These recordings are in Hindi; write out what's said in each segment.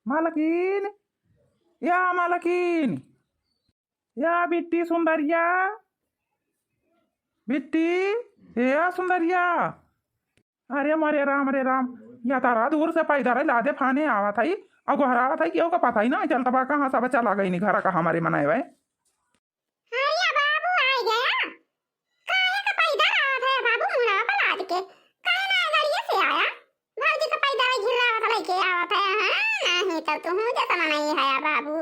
मालकीन, या मालकीन, या बिट्टी सुंदरिया, बिट्टी, या सुंदरिया। अरे मरे राम रे राम, या तारा दूर से पैदा रे लादे फाने आवा था अगो हरावा था कि का पता ही ना चलता बा कहाँ सब चला गई नहीं घर का हमारे मनाए हुए। अरे बाबू आ गया। काहे का पैदा आवत है बाबू मुड़ा पर लाद के? काहे ना गाड़िए से आया? भौजी का पैदा घिरावत लेके आवत है। हां नहीं तो तू जैसा मनाई है बाबू।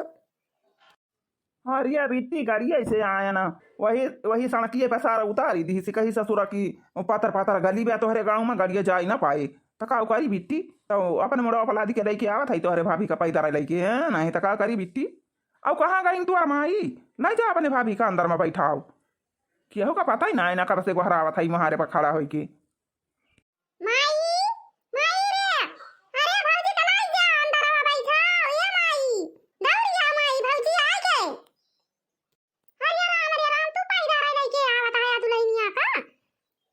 अरे बिट्टी गाड़ी ऐसे आया ना, वही वही सड़किए पे सारा उतारी दी सी कहीं ससुरा की पातर पातर गली बे तोहरे गाँव में गाड़िया जा ही ना पाए तो का करी बिट्टी। तो अपन मुड़ा पर लादी के लेके आवत है तोहरे भाभी का पैदा लेके है नहीं तो का करी बिट्टी। अब कहाँ गई तू माई, ले जा अपने भाभी का अंदर में बैठाओ। केहू का पता ही ना है ना कब से हरावत है महारे पर खड़ा होके। माई माई रे, अरे भौजी का लाई जा अंदर में बैठाओ। ये माई दौड़िया माई भौजी आ गए। अरे राम तू पैदा लेके आवत है दुल्हनिया का।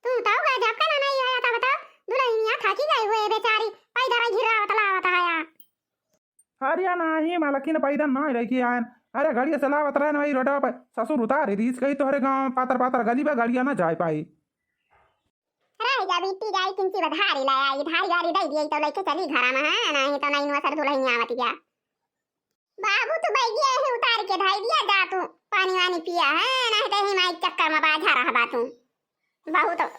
तू तो गजब का नहीं आया था बता। दुल्हनिया थकी गई हुए बेचारी पैदा घिरावत लावत है। अरे नहीं मालकिन पैदा ना लेके आयन। अरे गाड़िया चलावत रहे वही रोडवा पर ससुर उतारी दी कही तोहरे गाँव पातर पातर गली में गाड़िया ना जा पाई। रह जा बीती जाई किंची बधारी ले आई धारी गाड़ी दे दिए तो लेके चली घर में। है नहीं तो नहीं नसर दुल्हनिया आवत गया। बाबू तू बैठ गया है उतार के धाई दिया जा तू पानी वानी पिया है नहीं तो ही माई चक्कर में बाझा रहा बा तू। बाबू तो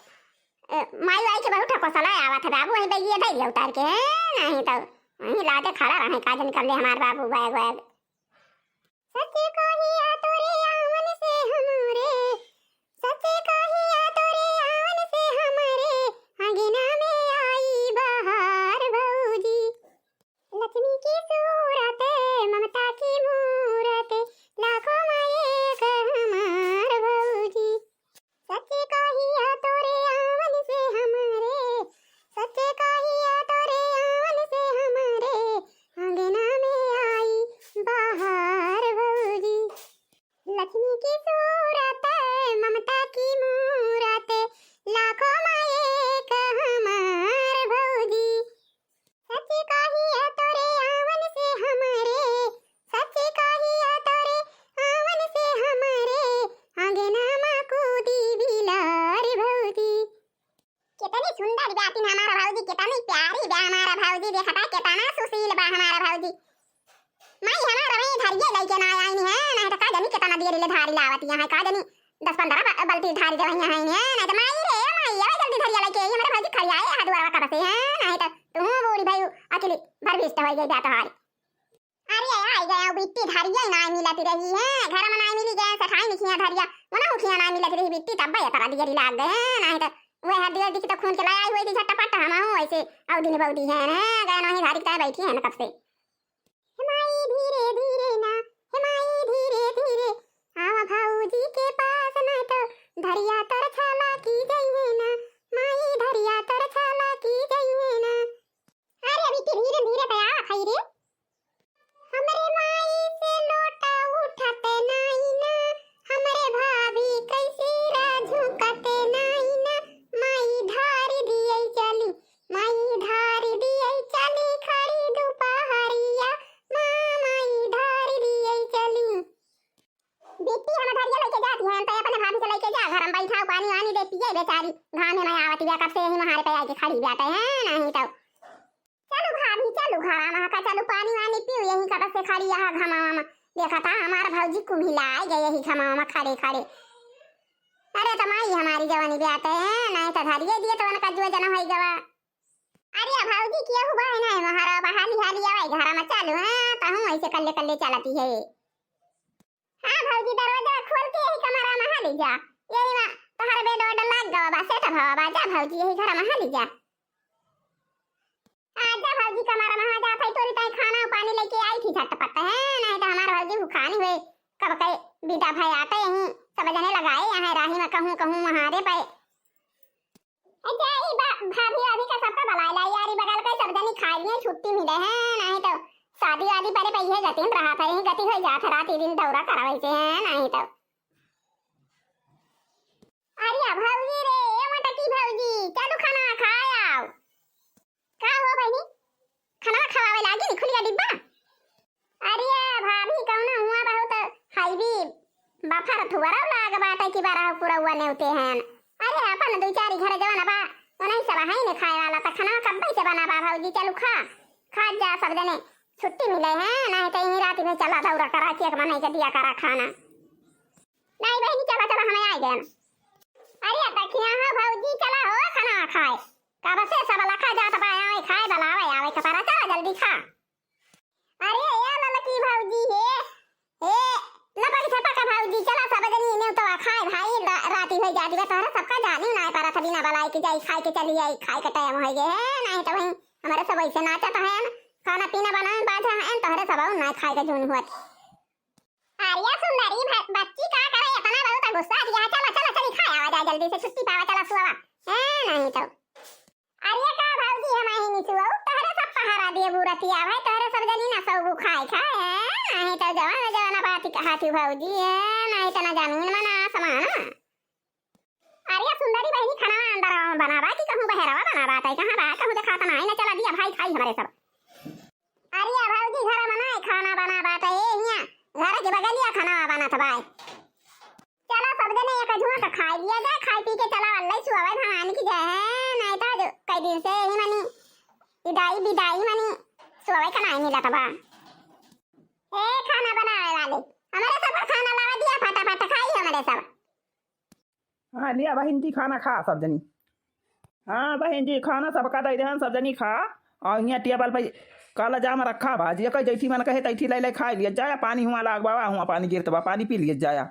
माई वाई के बहुत ठको सलाह आवत है बाबू वही बैठ गया दे दिया उतार के। नहीं तो वहीं लाते खड़ा रहे काज निकल ले हमार बाबू बैग बैग। सच्चे कहिया तोरे आवन से हमरे, सच्चे कहिया तोरे आवन से हमरे अंगना में आई बहार भौजी। लक्ष्मी की सूरत ममता की मूरत लाखों में एक हमार भौजी। सच्चे कहिया तोरे आवन से हमरे, सच्चे कहिया तोरे आवन से हमरे अंगना में आई बहार भौजी। लक्ष्मी की सूरत ममता की मूरत लाखों में एक हमार भौजी। सच्चे कहिया तोरे आवन से हमरे, सच्चे कहिया तोरे आवन से हमरे अंगना में कूदी बिलार भौजी। कितनी सुंदर जाती हमारा भौजी, कितनी प्यारी बा हमारा भौजी। देखा था कितना सुशील बा हमारा भौजी। माई हमारा वही धरिए लेके ना आई नहीं है नहीं तो का जानी कितना देर ले धारी लावत यहाँ का जानी 10-15 बल्टी धारी दे यहाँ है नहीं तो माई रे माई आवे जल्दी धरिया लेके ये मेरे भौजी खड़ी आए हदुआरा का बसे है नहीं तो तू बूढ़ी भाई अकेली भरभिष्ट हो गई जात हारी। अरे आई गया बिट्टी धरिया ना मिलती रही है घर में ना मिली गए सठाई निखिया धरिया मना उठिया ना मिलती रही बिट्टी तब ये तरह दिगरी लाग गए नहीं तो वह हदिया दिख तो खून के लाई हुई थी झटपट हम ऐसे और दिन बहुदी है ना गए नहीं धारी का बैठी है ना कब से। हिमाई धीरे धीरे ना, हिमाई धीरे धीरे आवा भौजी के पास ना तो धरिया तर छाला की जइए ना, माई धरिया तर छाला की जइए ना। अरे अभी धीरे धीरे पे आवा खाई रे। हमरे माई से लोटा उठाते नहीं ना, हमरे भाभी कैसी झुकते नहीं ना। माई धारी दिए चली, माई धारी दिए चली खड़ी दोपहरिया माई धारी दिए चली। बेटी हम धरिया लेके जाती है तो अपने भाभी से लेके जा घर में बैठाओ पानी वानी दे पिए बेचारी घाम में आवती है कब से ही महारे पे आके खड़ी जाते हैं नहीं तो चलो भाभी चलो घर में का चलो पानी वानी पियो यही कब से खड़ी यहाँ घमावा में। देखा था हमारा भौजी कुम्हिलाए गए यही घमावा में खड़े खड़े। अरे तो माई हमारी जवानी ब्याते हैं नहीं तो धरिए दिए तो उनका जो जना होई गवा। अरे भौजी किया हुआ है ना महारा बहाली हाली आवे घर में चालू है तो हम ऐसे कल्ले कल्ले चलती है। हां भौजी दरवाजा खोल के यही कमरा में हाली जा यही में तोहर बेड ओड लग गवा बा सेट भवा बा जा भौजी यही घर में हाली जा। आजा भौजी कमरा में जा भाई तोरी ताई खाना पानी लेके आई थी झटपट है नहीं तो हमार भौजी भूखानी हुए कब कई बीटा भाई आते यहीं सब जने लगाए यहाँ राही में कहूं कहूं महारे पे। अच्छा ई भाभी अभी का सबका भलाई लाई यारी बगल के सब जनी खाई में छुट्टी मिले है नहीं तो शादी वादी परे पइहे गति में रहा था यहीं गति हो जात रात दिन दौरा करवाई से है नहीं तो। अरे भौजी रे ये मटकी भौजी चलो खाना खाओ। का हो बहनी खाना खवावे लागी नि खुलिया डिब्बा बाफर थुवरा लाग बाटे की बारा पूरा हुआ नेवते हैं। अरे अपन दो चार घर जवाना बा तो नहीं सब है ने खाए वाला त खाना कब से बना बा भौजी चलू खा जा सब जने छुट्टी मिले हैं नहीं तो यही रात में चला दौड़ा करा के बना के दिया करा खाना नहीं बहनी चला चला हमें आ गए। अरे तकिया हां भौजी चला हो खाना खाए का बसे सब लखा जात बा आवे खाए बलावे आवे कपारा चला जल्दी खा। अरे या ललकी भौजी हे लपक छपा का भौजी चला सब जनी ने तो खाए भाई राती हो जाती है तोहरा सबका जानी ना पारा था बिना बलाई के जाई खाए के चली आई खाए का टाइम हो गए है नहीं तो वही हमारे सब ऐसे नाचत है खाना पीना बनाए बाजा है तोहरे सब ना खाए का जून हुआ। आर्या सुंदरी बच्ची का करे इतना बहुत गुस्सा दिया चला चला चली खाए आवा जा जल्दी से छुट्टी पावा चला सुवा है नहीं तो आर्या का भौजी हम ही नहीं सुवा तोहरे सब पहारा दिए बुरतिया भाई तोहरे सब जनी ना सब खाए खाए नहीं तो जवाना बात कहाती भौजी है नहीं तो ना जमीन में ना समान। अरे सुंदरी बहनी खाना अंदर बनावा कि कहूं बहरावा बनावा तई कहां बा कहूं देखा त नहीं ना चला दिया भाई खाई हमारे सब। अरे भौजी घर बनाए खाना बनावा तई हिया घर के बगलिया खाना बना था भाई चला सब जने एक झुआ का खाई लिया जाए खाई पी के चला अल्लाह सुआवे भगवान की जय है नहीं तो कई दिन से ही मनी विदाई मनी सुआवे का नहीं मिला था बा ए खाना बनावे वाले हमारे सब खाना लावा दिया फटाफट खाई हमारे सब। हाँ लिया बहन जी खाना खा सब जनी। हाँ बहन जी खाना सबका दे दे सब जनी खा और यहाँ टेबल पे काला जाम रखा भाजी कह जैसी मन कहे तैठी ले खाई लिया जाया पानी हुआ लाग बाबा हुआ पानी गिरत बा पानी पी लिया जाया।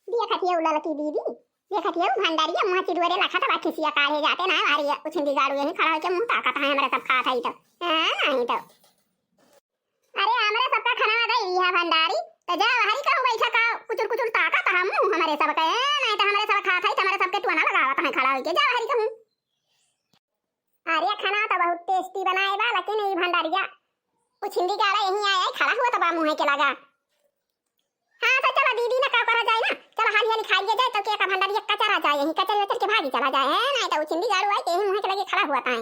दिया खटिया उला लकी दीदी ये खटिया भंडारिया मुंह चिड़वरे रखा था बाकी सिया काहे जाते ना हमारी उछंदी गाड़ू यही खड़ा होके मुंह ताकत है हमारे सब खा था ही तो हां नहीं तो अरे हमारे सबका खाना दे दिया भंडारी तो जा हरी कहूं बैठा का कुचुर कुचुर ताकत हम हमारे सब का नहीं तो हमारे सब खा था हमारे सबके टुना लगावत है खड़ा होके जा हरी कहूं। अरे खाना तो बहुत टेस्टी बनाए बा लेकिन ये भंडारिया उछंदी गाड़ा यही आया खड़ा हुआ तो बा मुंह के लगा। हां तो चलो दीदी ना का करा जाए ना चलो हाली हाली खाइए जाए तो के का भंडारिया कचरा जाए यही कचरे उतर के भागी चला जाए है नहीं तो उछंदी गाड़ू आए यही मुंह के लगे खड़ा हुआ था।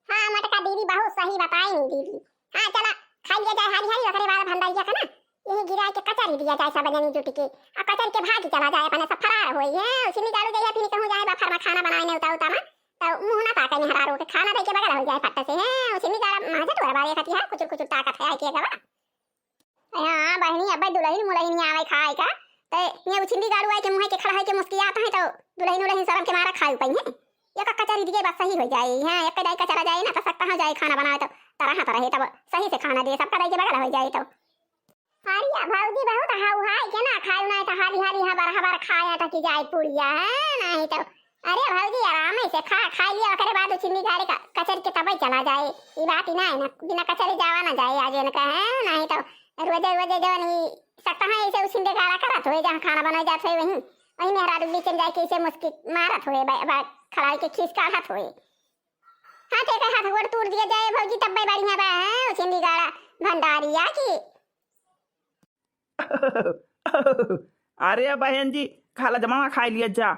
हां मटका दीदी बहुत सही बताई दीदी। हां चला खाइए जाए हाली हाली रखने वाला भंडारिया का ना यही गिरा के कचरी दिया जाए सब जनी जुट के आ कचर के भागी चला जाए अपने सब फरार होई है उसी निकालो जाए फिर कहूं जाए बा फरमा खाना बनाए ने उता में तो मुंह ना ताके ने हरारो के खाना दे के बगल हो जाए फट से है उसी निकाल माजे तोड़ बारे खाती है कुछ कुछ ताकत है के गवा। हां बहनी अब दुल्हन मुलहन नहीं आवे खाए का तो ये उछिंदी गाड़ू आए के मुंह के खड़ा है के मुस्कियात है तो दुल्हन उलहन शर्म के मारा खाई पई है एक कचरी दिए बस सही हो जाए। हां एक दाई कचरा जाए ना तो सकता हो जाए खाना बनाए तो तरह तब सही से खाना दे सबका दाई के बगल हो जाए तो। अरे भौजी बहुत हाउ हाय के ना खाऊ ना तो हाली हाली हबर खाया तो की जाए पुड़िया है नहीं तो अरे भौजी आराम से खा लिया ओकरे बाद चिन्नी गाड़ी का कचरी के तब चला जाए ई बात ही ना है ना बिना कचरी जावा ना जाए आज न का है नहीं तो रोजे रोजे जो नहीं सकता है ऐसे उछिंदे गाड़ा करत होए जहां खाना बनाए जात होए वही मेहरा डुबली चल जाए के ऐसे मुस्की मारत होए बा खड़ा के खींच काढ़त होए हाथ एक हाथ गोड़ तोड़ दिया जाए भौजी तब बढ़िया बा है उछिंदी गाड़ा भंडारिया की। अरे बहन जी खाला जमा खा लिया जा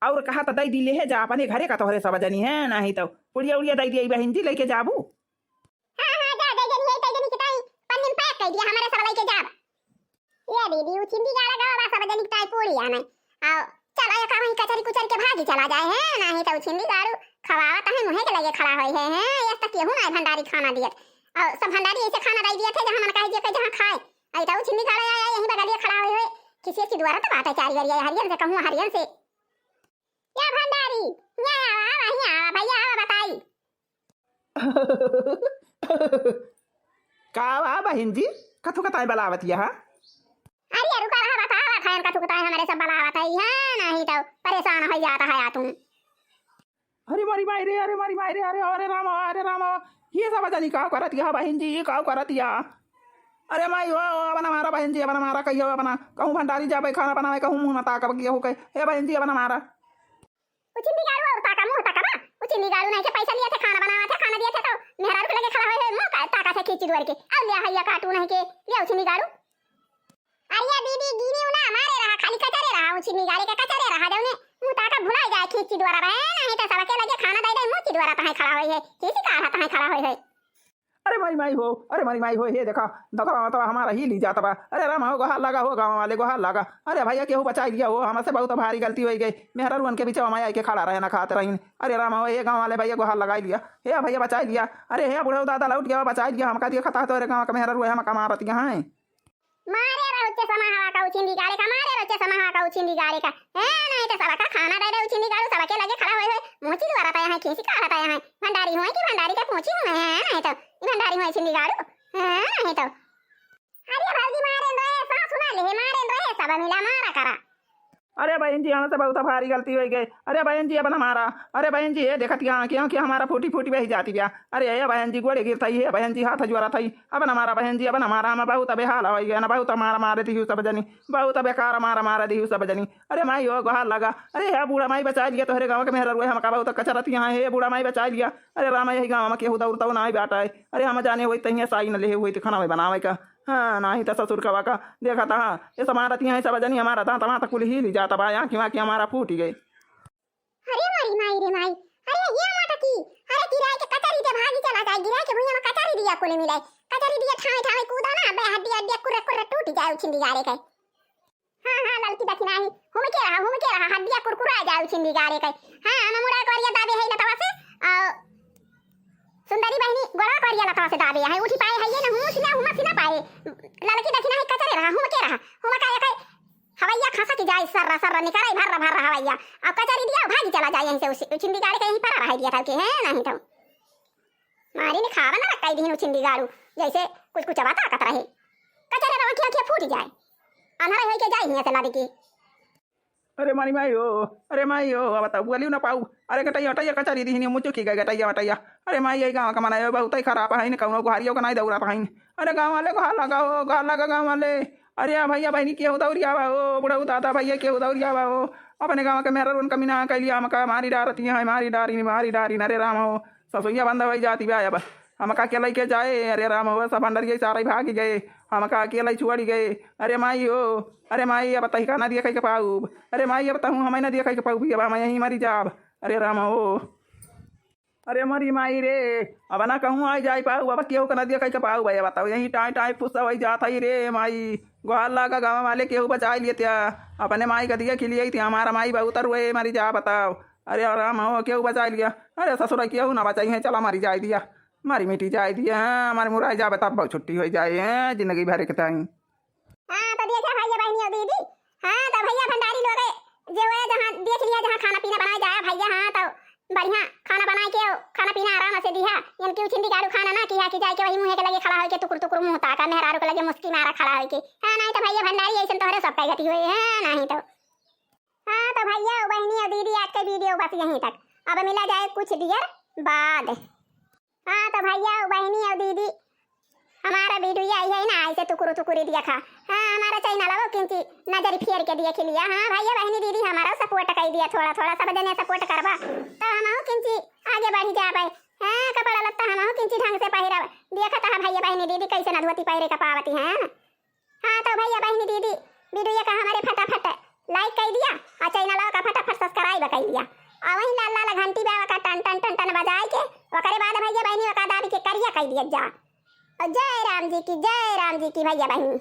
और कहा तो दई दिले है जा अपने घरे का तोहरे सब जनी है नहीं तो पुड़िया उड़िया दई दिया बहन जी लेके जाबू। हां हां जा दई जनी है तई जनी किताई पन्नी पैक कर दिया हमारे सब लेके जाब ये दीदी उछिंदी गाड़ा गावा सब जनी किताई पुड़िया नहीं आओ चल आया का वही कचरी कुचर के भागी चला जाए है नहीं तो उछिंदी गाड़ू खवावत है मुंह के लगे खड़ा होई है ये तक केहू ना भंडारी खाना दिए और सब भंडारी ऐसे खाना दई दिए थे जहां मन कहे जे जहां खाए आई तो उछिंदी गाड़ा आया यही बगलिया खड़ा होई किसी के द्वारा तो बात है चार गरिया हरियन से कहूं हरियन से क्या भंडारी यहाँ भैया बताई का वा बहन जी कथु कताई बलावत यहां। अरे रुका रहा बता खान कथु कताई हमारे सब बलावत है हां नहीं तो परेशान हो जाता है तुम। अरे मारी मायरे अरे राम ये सब जानी का करत यहां बहन जी ये का करत यहां। अरे माई हो अपना मारा बहन जी अपना मारा कहियो अपना कहूं भंडारी जाबे खाना बनावे कहूं मुंह ना ताकब के हो के हे बहन जी अपना मारा उचिंदी गाड़ू और ताका मुंह ताका बा उचिंदी गाड़ू नहीं के पैसा लिए थे खाना बनावा थे खाना दिए थे तो मेहरारू के लगे खड़ा होए मुंह का ताका से खींची दुआर के अब लिया हैया काटू नहीं के लिया उचिंदी गाड़ू। अरे दीदी गिनी ना मारे रहा खाली कचरे रहा उचिंदी गाड़ी का कचरे रहा जौने मुंह ताका भुला जाए खींची दुआरा बे नहीं तो सब के लगे खाना दे दे मुंह की दुआरा तहां खड़ा होए है किसी का हाथ तहां खड़ा होए है। अरे माई हो, अरे माई हो, हे देखा दकवा मतलब हमारा ही ली जाता बा। अरे राम हो गोहार लगा हो, गाँव वाले गोहार लगा। अरे भैया केहू बचाई दिया हो, हमसे बहुत भारी गलती हो गई। मेहरा रुअन के पीछे माया के खड़ा रहे ना खाते रही। अरे राम हो, ये गाँव वाले भैया गोहार लगाई लिया, हे भैया बचाई लिया। अरे हे बुढ़ऊ दादा लौट गया, बचाई लिया हमका दिया खता तो गाँव का मेहरा रुआ हम कमारत यहाँ है। मारे रोचे समा हवा का उछिंदी गाड़े का, मारे रोचे समा हवा का उछिंदी गाड़े का है। नहीं तो सबका खाना दे दे उछिंदी गाड़ू, सबके लगे खड़ा होए मोची द्वारा ता यहाँ खींची का रहता यहाँ भंडारी हुए कि भंडारी का पहुंची हुए हैं। नहीं तो भंडारी हुए उछिंदी गाड़ू है। नहीं तो अरे भाजी मारे रहे सा सुना ले, मारे रहे सब मिला मारा करा। अरे बहन जी हमसे बहुत भारी गलती हो गई। अरे बहन जी अपन हमारा, अरे बहन जी ये देखत क्यों हमारा फूटी फूटी बही जाती गया। अरे ये बहन जी गोड़े गिरता ही है, बहन जी हाथ ज्वरा थी। अपन हमारा बहन जी, अपन हमारा हम बहुत बेहाल हो गया ना, बहुत मारा मारे दी सब जनी, बहुत बेकार मारा मारा दी सब जनी। अरे माई हो गोहार लगा। अरे है बूढ़ा माई बचा लिया, तोहरे गाँव के मेहरा रुए हमका बहुत कचरत यहाँ है, बूढ़ा माई बचा लिया। अरे रामा यही गाँव में केहू दौड़ता ना बाटा है। अरे हम जाने हुई तही साई न ले हुई थी खाना में बनावे का। हाँ नहीं तो ससुर कवा का देखा था ये समारत यहाँ सब जनी हमारा था तमा तक कुल ही ली जाता बा, यहाँ की हमारा फूट गई। अरे मारी माई रे माई, अरे ये माता की, अरे गिराए के कचरी के भागी चला जाए, गिराए के भुइया में कचरी दिया कुल मिलाए, कचरी दिया ठावे ठावे कूदा ना बे हड्डी हड्डी कुर्रा कुर्रा टूट जाए उछिंदी गाड़े के। हाँ हाँ ललकी दखिना ही हुम के रहा हड्डिया कुरकुरा जाए उछिंदी गाड़े के। हाँ हम मुड़ा करिया दाबे है लतवा से सुंदरी बहनी गोड़ा करिया लतवा से दाबे है, उठी पाए है ये ना हुमस ना पाए। ललकी दखिना ही कचरे रहा हुम का ये हवैया खासा की जाए सर्रा सर्रा निकराई भर हवैया। अब कचरी दिया भागी चला जाए यहीं से उछिंदी गाड़ी कहीं पर रह दिया था कि है नहीं तो मारी ने खावा ना रखा दिन उछिंदी गाड़ू जैसे कुछ चबाता कत रहे कचरे रवा क्या फूट जाए अंधारा होई के जाए यहीं से लादी की। अरे मारी माई हो, अरे माई हो अब बताओ बोलियो ना पाऊ। अरे गटैया गटैया कचरी दी मुझे की गए गटैया गटैया। अरे माई यही गाँव का मना बहुत ही खराब है, कौनो गुहारियों का नहीं दौड़ा पाइन। अरे गाँव वाले को हाल लगा हो, गाल लगा गाँव वाले। अरे भैया बहनी के उदौरिया बा हो, बुढ़ऊ दादा भैया के उदौरिया बा हो। अपने गाँव के मेहरा उनका मीना कैलिया हमका मारी डारती है, मारी डारी। अरे राम हो ससुइया बंद हो जाती बा अब हमका अकेले के जाए। अरे राम हो सब भंडरिया सारे भाग गए, हमका अकेले छुड़ी गए। अरे माई हो, अरे माई अब तही का ना दिया कहीं के पाऊ। अरे माई अब तहूँ हमें ना दिया कहीं के पाऊ भी, अब हम यहीं मरी जाब। अरे राम हो, अरे मरी माई रे अब ना कहूँ आ जाए पाऊ, अब केहू का नदिया कहीं के पाऊ भाई बताओ यहीं टाई टाई फुस्सा वही जाता ही रे माई। गुहार लगा गाँव वाले केहू बचा लिए त्या, अपने माई का दिया खिलिए थी, हमारा माई बहुत रुए मरी जा बताओ। अरे राम हो केहू बचा लिया। अरे ससुर केहू ना बचाई है, चला मारी जाए दिया, मारी मिट्टी जाए दिया। हाँ हमारे मुराई जा बता बहुत छुट्टी हो जाए हैं जिंदगी भर के ताई। हाँ तो देखा भैया बहनी और दीदी, हाँ तो भैया भंडारी लोग जो है जहाँ देख लिया जहाँ खाना पीना बनाया जाए भैया। हाँ तो बढ़िया खाना बनाए के खाना पीना आराम से दिया, इनकी उछिंदी गाड़ू खाना ना किया कि जाए के वही मुँह के लगे खड़ा हो के टुकुर मुँह ताका मेहरारू के लगे मुस्की मारा खड़ा हो के। हाँ नहीं तो भैया भंडारी ऐसे तोहरे सब गति हुए हैं नहीं तो। हाँ तो भैया बहनी और दीदी आज का वीडियो बस यहीं तक, अब मिला जाए कुछ देर बाद। हाँ तो भैया बहनी और दीदी हमारा वीडियो आई है ना ऐसे टुकुरी दिया खा। हाँ हमारा चैनल है वो किंची नजर फेर के देख लिया। हाँ भैया बहनी दीदी हमारा सपोर्ट कर दिया, थोड़ा थोड़ा सब जने सपोर्ट करवा तो हम किंची आगे बढ़ी जा पाए। हाँ कपड़ा लत्ता हम किंची ढंग से पहिरा देखा था भैया बहनी दीदी कैसे न धोती पहिरे का पावती है। हाँ तो भैया बहनी दीदी वीडियो का हमारे फटाफट लाइक कर दिया और चैनल का फटाफट सब्सक्राइब कर दिया और वही लाल लाल घंटी बाबा का टन टन टन टन बजाए के ओकरे बाद भैया बहनी का दाबी के करिया कर दिया जा। जय राम जी की भैया बहनी।